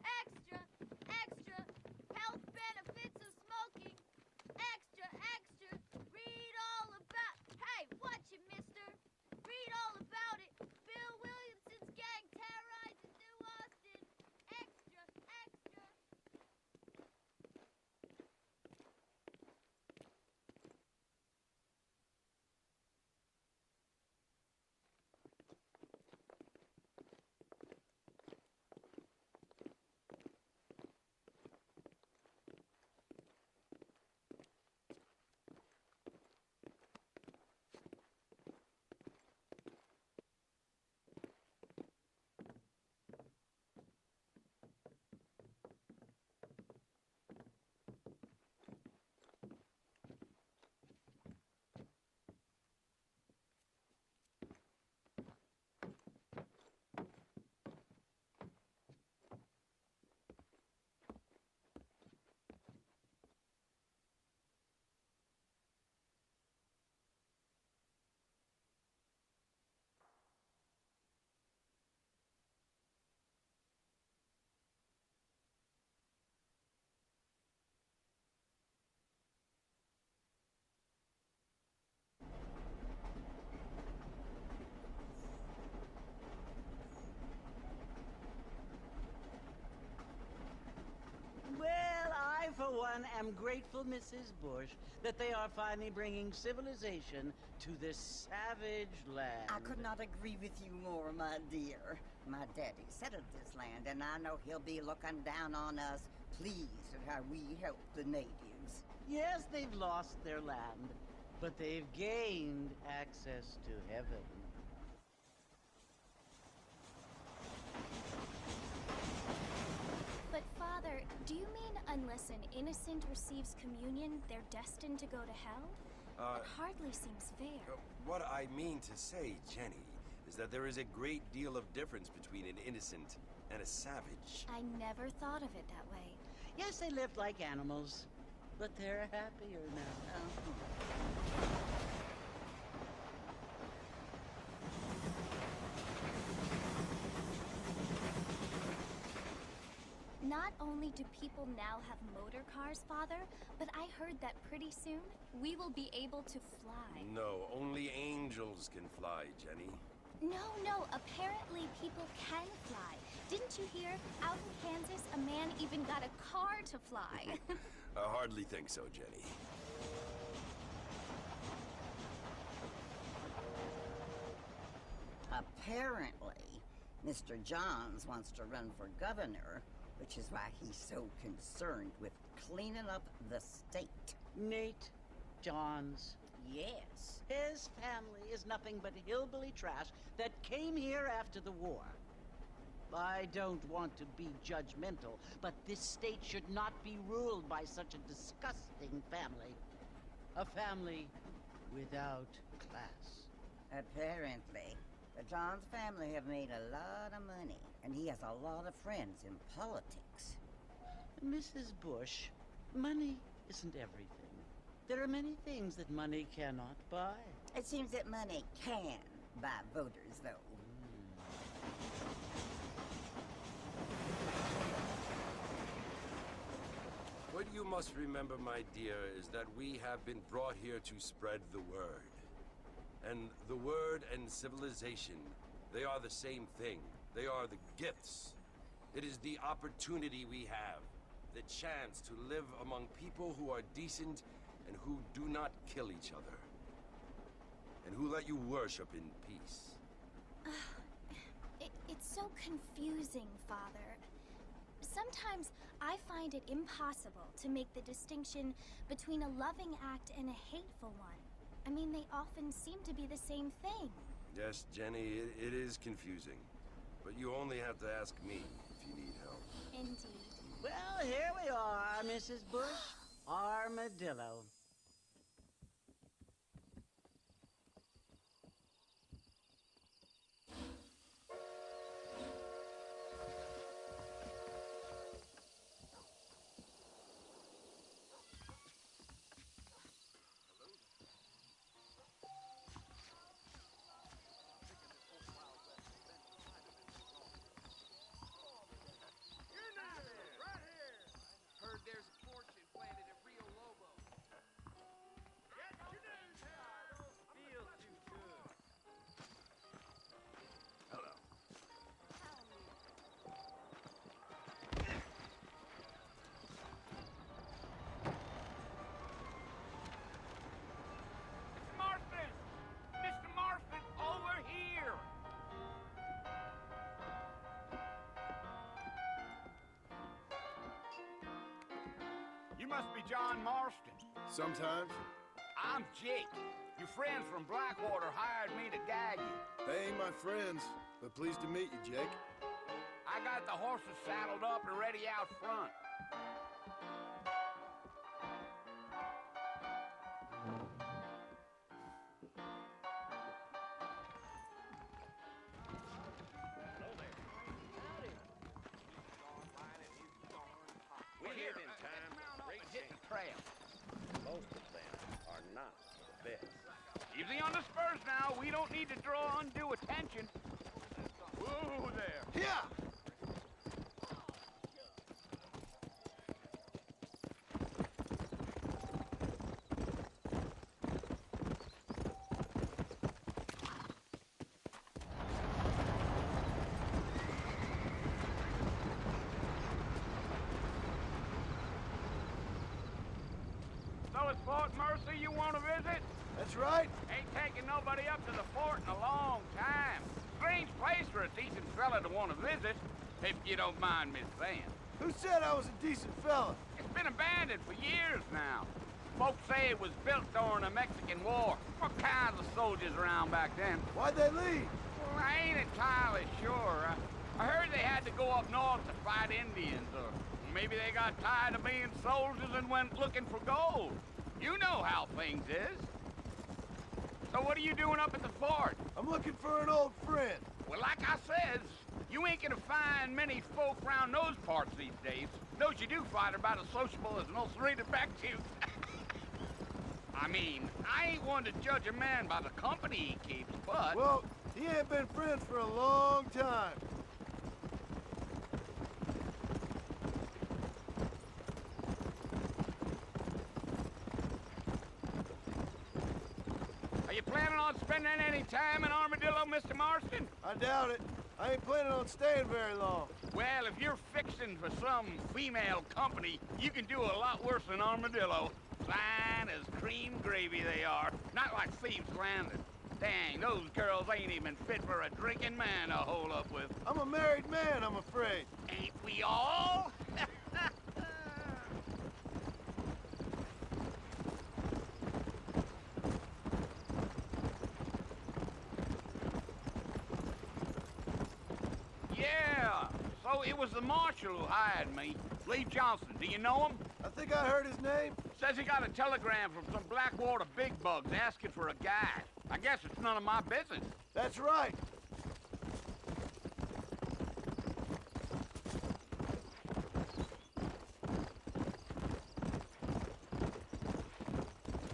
Extra, extra, health benefits of smoking. Extra, extra, read all about... Hey, watch it, mister. Read all about it. Bill Williamson's gang terrorizes New Austin. Extra, extra. Well, I, for one, am grateful, Mrs. Bush, that they are finally bringing civilization to this savage land. I could not agree with you more, my dear. My daddy settled this land, and I know he'll be looking down on us, pleased at how we help the natives. Yes, they've lost their land, but they've gained access to heaven. But Father, do you mean unless an innocent receives communion, they're destined to go to hell? It hardly seems fair. What I mean to say, Jenny, is that there is a great deal of difference between an innocent and a savage. I never thought of it that way. Yes, they lived like animals, but they're happier now. Not only do people now have motor cars, Father, but I heard that pretty soon we will be able to fly. No, only angels can fly, Jenny. No, apparently people can fly. Didn't you hear? Out in Kansas, a man even got a car to fly. I hardly think so, Jenny. Apparently, Mr. Johns wants to run for governor, which is why he's so concerned with cleaning up the state. Nate Johns. Yes. His family is nothing but hillbilly trash that came here after the war. I don't want to be judgmental, but this state should not be ruled by such a disgusting family. A family without class. Apparently. The Johns family have made a lot of money, and he has a lot of friends in politics. Mrs. Bush, money isn't everything. There are many things that money cannot buy. It seems that money can buy voters, though. What you must remember, my dear, is that we have been brought here to spread the word. And the word and civilization, they are the same thing. They are the gifts. It is the opportunity we have, the chance to live among people who are decent and who do not kill each other. And who let you worship in peace. It's so confusing, Father. Sometimes I find it impossible to make the distinction between a loving act and a hateful one. I mean, they often seem to be the same thing. Yes, Jenny, it is confusing. But you only have to ask me if you need help. Indeed. Well, here we are, Mrs. Bush. Armadillo. must be John Marston. Sometimes. I'm Jake. Your friends from Blackwater hired me to guide you. They ain't my friends, but pleased to meet you, Jake. I got the horses saddled up and ready out front. We live in times of great hit the trail. Most of them are not the best. Easy on the spurs now. We don't need to draw undue attention. Whoa there. Yeah! So it's Fort Mercy you want to visit? That's right. Ain't taking nobody up to the fort in a long time. Strange place for a decent fella to want to visit, if you don't mind me saying. Who said I was a decent fella? It's been abandoned for years now. Folks say it was built during the Mexican War. What kinds of soldiers around back then? Why'd they leave? Well, I ain't entirely sure. I heard they had to go up north to fight Indians, or maybe they got tired of being soldiers and went looking for gold. You know how things is. So what are you doing up at the fort? I'm looking for an old friend. Well, like I says, you ain't gonna find many folk round those parts these days. Those you do find are about as sociable as an ulcerated back tooth. I mean, I ain't one to judge a man by the company he keeps, but... Well, he ain't been friends for a long time. Are you planning on spending any time in Armadillo, Mr. Marston? I doubt it. I ain't planning on staying very long. Well, if you're fixing for some female company, you can do a lot worse than Armadillo. Fine as cream gravy they are. Not like Thieves Landing. Dang, those girls ain't even fit for a drinking man to hole up with. I'm a married man, I'm afraid. Ain't we all? Yeah, so it was the marshal who hired me. Lee Johnson, do you know him? I think I heard his name. Says he got a telegram from some Blackwater big bugs asking for a guide. I guess it's none of my business. That's right.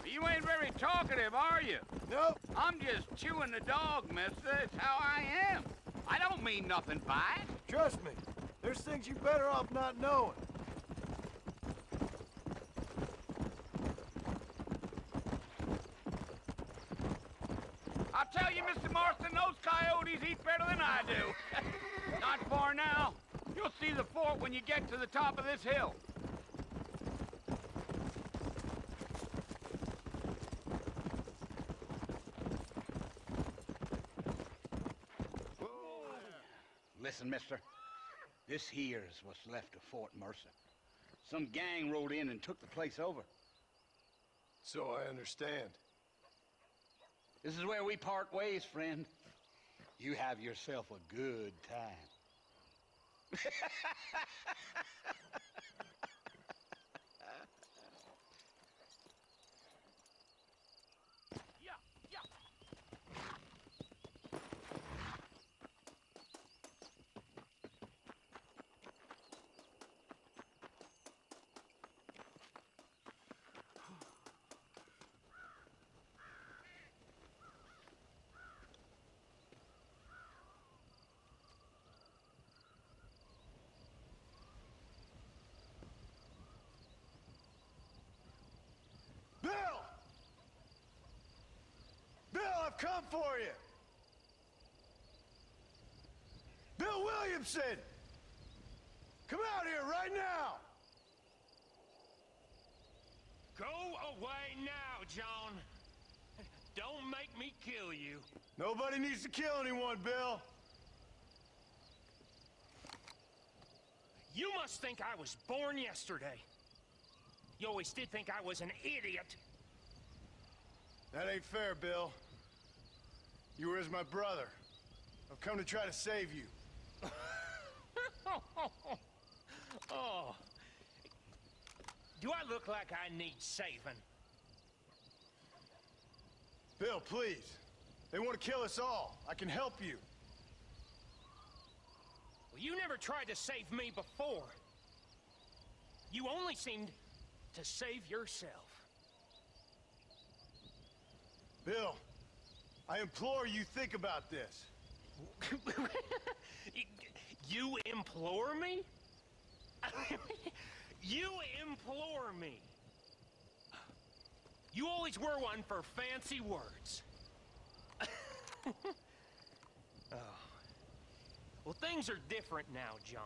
You ain't very talkative, are you? Nope. I'm just chewing the dog, mister. It's how I am. I don't mean nothing by it. Trust me. There's things you're better off not knowing. I'll tell you, Mr. Marston, those coyotes eat better than I do. Not far now. You'll see the fort when you get to the top of this hill. Listen, mister. This here's what's left of Fort Mercer. Some gang rode in and took the place over. So I understand. This is where we part ways, friend. You have yourself a good time. Bill! Bill, I've come for you! Bill Williamson! Come out here right now! Go away now, John. Don't make me kill you. Nobody needs to kill anyone, Bill. You must think I was born yesterday. You always did think I was an idiot. That ain't fair, Bill. You were as my brother. I've come to try to save you. Oh. Do I look like I need saving? Bill, please. They want to kill us all. I can help you. Well, you never tried to save me before. You only seemed to save yourself. Bill, I implore you think about this. You implore me? You implore me? You always were one for fancy words. Oh. Well, things are different now, John.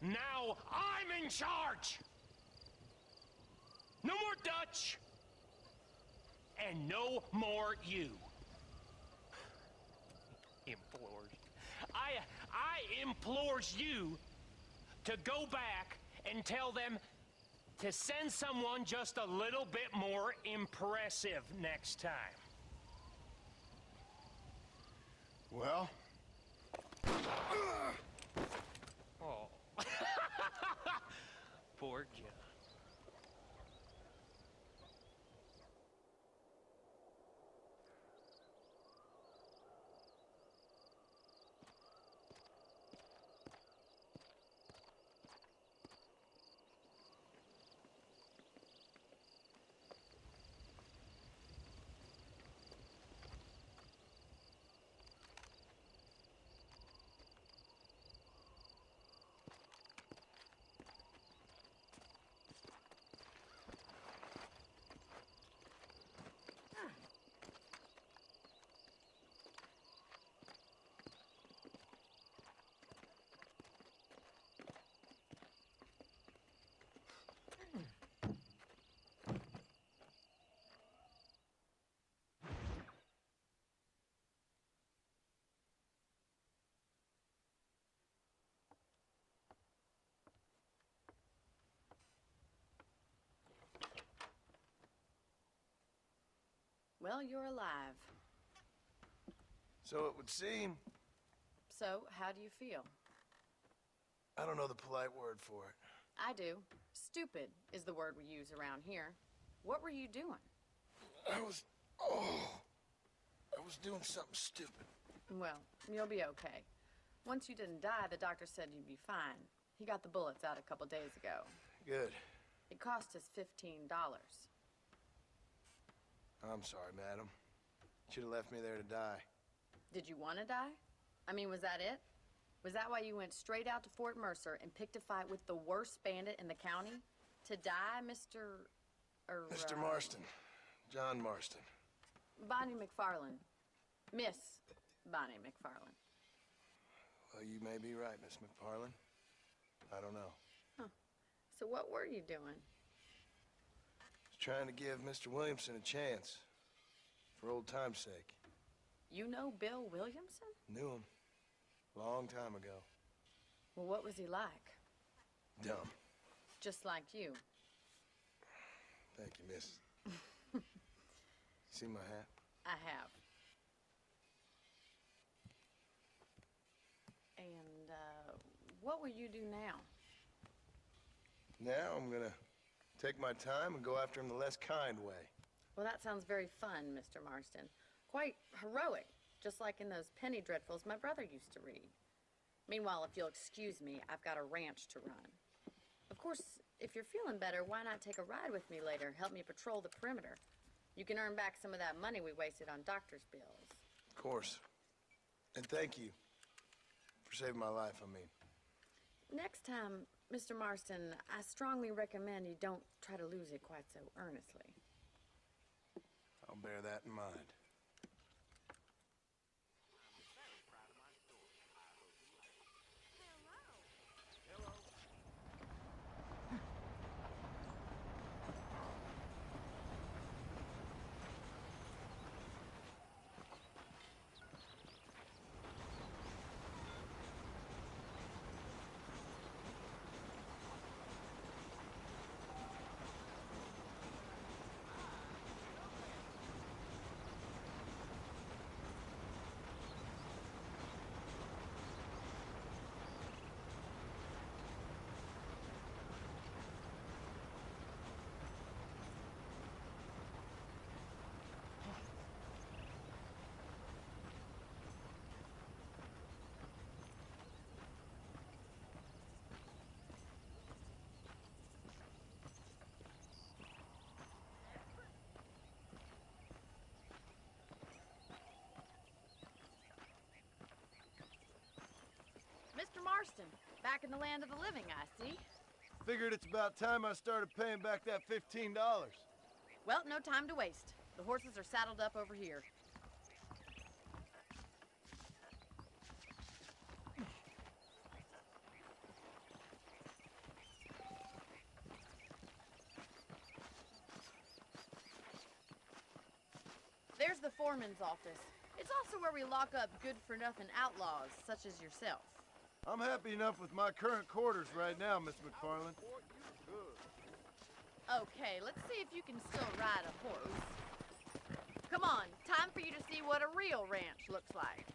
Now I'm in charge! No more Dutch! And no more you. Implores. I implores you to go back and tell them to send someone just a little bit more impressive next time. Well? Oh. Poor John. Well, you're alive. So it would seem. So, how do you feel? I don't know the polite word for it. I do. Stupid is the word we use around here. What were you doing? I was doing something stupid. Well, you'll be okay. Once you didn't die, the doctor said you'd be fine. He got the bullets out a couple days ago. Good. It cost us $15. I'm sorry, madam. Should have left me there to die. Did you want to die? I mean, was that it? Was that why you went straight out to Fort Mercer and picked a fight with the worst bandit in the county? To die, Mr. Mr. Marston. John Marston. Bonnie McFarland. Miss Bonnie McFarland. Well, you may be right, Miss McFarland. I don't know. Huh. So what were you doing? Was trying to give Mr. Williamson a chance. For old time's sake. You know Bill Williamson? Knew him. Long time ago. Well, what was he like? Dumb. Just like you. Thank you, miss. See my hat? I have. And, what will you do now? Now I'm gonna take my time and go after him the less kind way. Well, that sounds very fun, Mr. Marston. Quite heroic, just like in those penny dreadfuls my brother used to read. Meanwhile, if you'll excuse me, I've got a ranch to run. Of course, if you're feeling better, why not take a ride with me later? Help me patrol the perimeter. You can earn back some of that money we wasted on doctor's bills. Of course. And thank you for saving my life, I mean. Next time, Mr. Marston, I strongly recommend you don't try to lose it quite so earnestly. I'll bear that in mind. Marston. Back in the land of the living, I see. Figured it's about time I started paying back that $15. Well, no time to waste. The horses are saddled up over here. There's the foreman's office. It's also where we lock up good-for-nothing outlaws, such as yourself. I'm happy enough with my current quarters right now, Miss McFarland. Okay, let's see if you can still ride a horse. Come on, time for you to see what a real ranch looks like.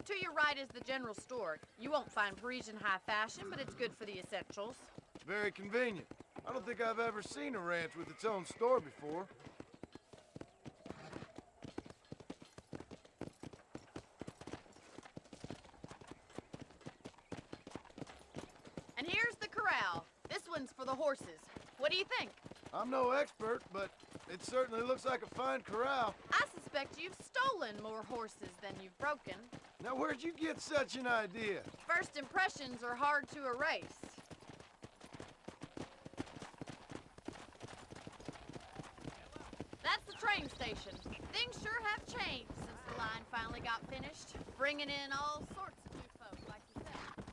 To your right is the general store. You won't find Parisian high fashion, but it's good for the essentials. Very convenient. I don't think I've ever seen a ranch with its own store before. And here's the corral. This one's for the horses. What do you think? I'm no expert, but it certainly looks like a fine corral. I suspect you've stolen more horses than you've broken. Now, where'd you get such an idea? First impressions are hard to erase. That's the train station. Things sure have changed since the line finally got finished, bringing in all sorts of new folk, like you said.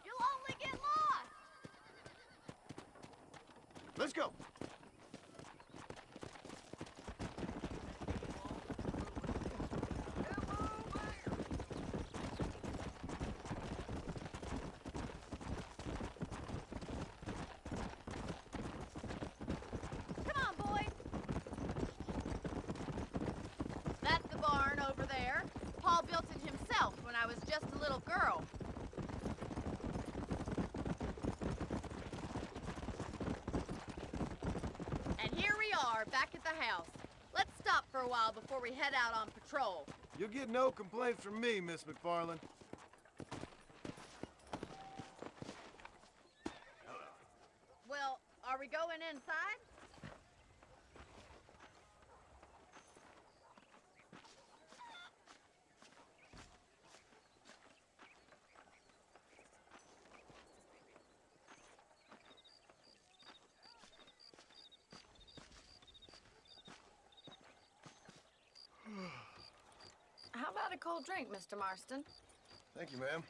You'll only get lost. Let's go. Come on, boy. That's the barn over there. Paul built it himself when I was just a little girl. And here we are, back at the house. Let's stop for a while before we head out on patrol. You'll get no complaints from me, Miss McFarland. Well, are we going inside? How about a cold drink, Mr. Marston? Thank you, ma'am.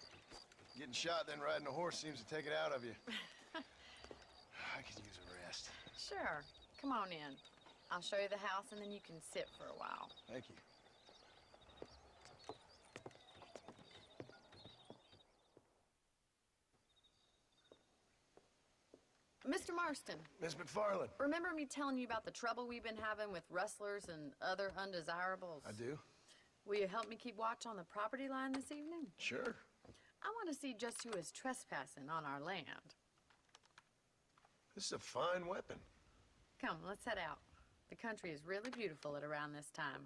Getting shot, then riding a horse seems to take it out of you. I could use a rest. Sure. Come on in. I'll show you the house and then you can sit for a while. Thank you. Mr. Marston, Miss McFarland. remember me telling you about the trouble we've been having with rustlers and other undesirables? I do? Will you help me keep watch on the property line this evening? Sure. I want to see just who is trespassing on our land. This is a fine weapon. Come, let's head out. The country is really beautiful at around this time.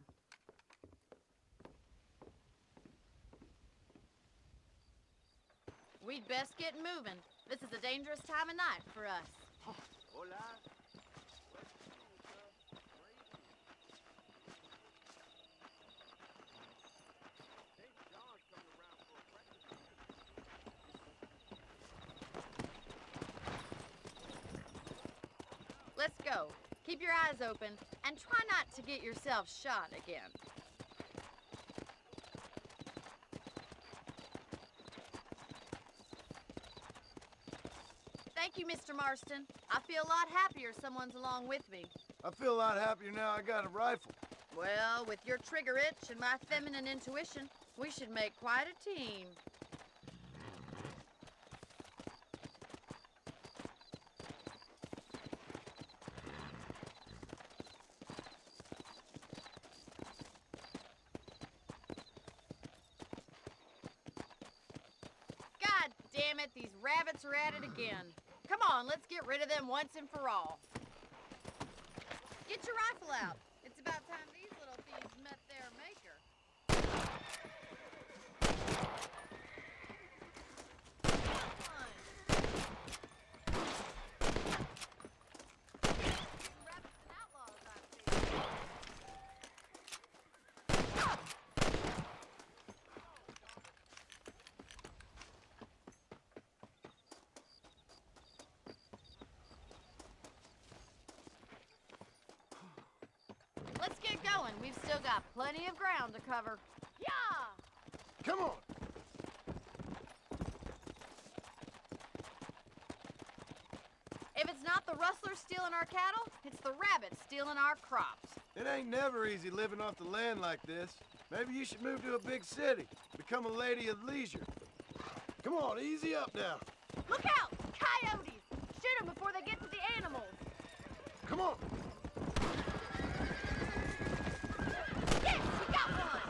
We'd best get moving. This is a dangerous time of night for us. Hola. Let's go. Keep your eyes open and try not to get yourself shot again. Thank you, Mr. Marston. I feel a lot happier someone's along with me. I feel a lot happier now I got a rifle. Well, with your trigger itch and my feminine intuition, we should make quite a team. God damn it, these rabbits are at it again. Come on, let's get rid of them once and for all. Get your rifle out. It's about time these little thieves met their maker. Rabbits and outlaws, I see. Let's get going. We've still got plenty of ground to cover. Yeah! Come on! If it's not the rustlers stealing our cattle, it's the rabbits stealing our crops. It ain't never easy living off the land like this. Maybe you should move to a big city. Become a lady of leisure. Come on, easy up now. Look out! Coyotes! Shoot them before they get to the animals. Come on! Yes, we got one!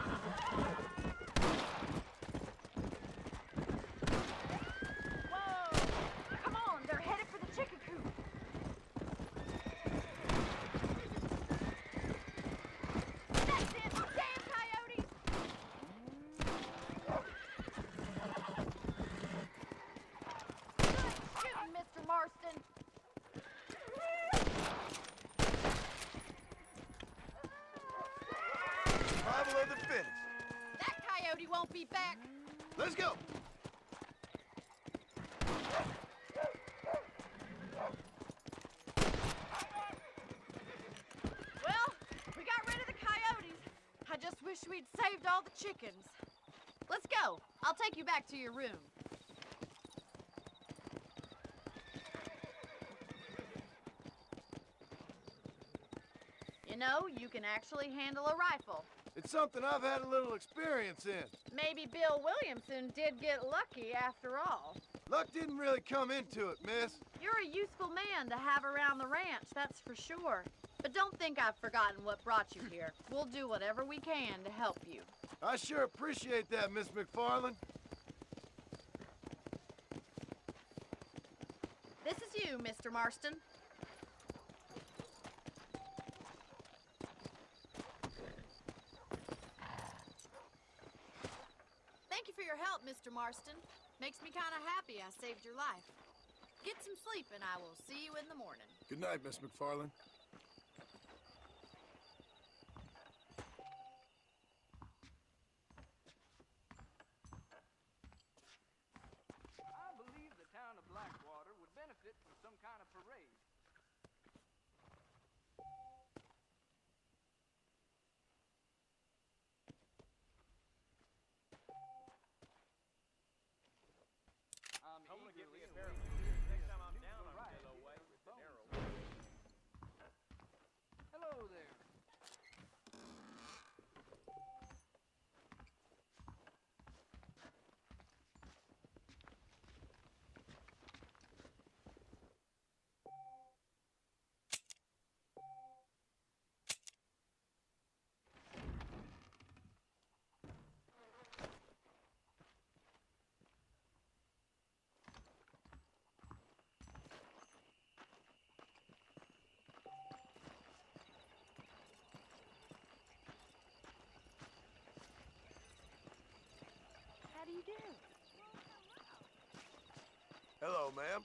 Whoa! Come on, they're headed for the chicken coop. That's it! Damn coyotes! Good shooting, Mr. Marston. Survival of the fittest. That coyote won't be back. Let's go! Well, we got rid of the coyotes. I just wish we'd saved all the chickens. Let's go. I'll take you back to your room. You know, you can actually handle a rifle. It's something I've had a little experience in. Maybe Bill Williamson did get lucky after all. Luck didn't really come into it, miss. You're a useful man to have around the ranch, that's for sure. But don't think I've forgotten what brought you here. We'll do whatever we can to help you. I sure appreciate that, Miss McFarland. This is you, Mr. Marston. Thank you for your help, Mr. Marston. Makes me kind of happy I saved your life. Get some sleep and I will see you in the morning. Good night, Miss McFarland. I believe the town of Blackwater would benefit from some kind of parade. I'm gonna get me a pair of next time I'm down on Willow Way with the narrow. Hello there. How do you do? Hello, ma'am.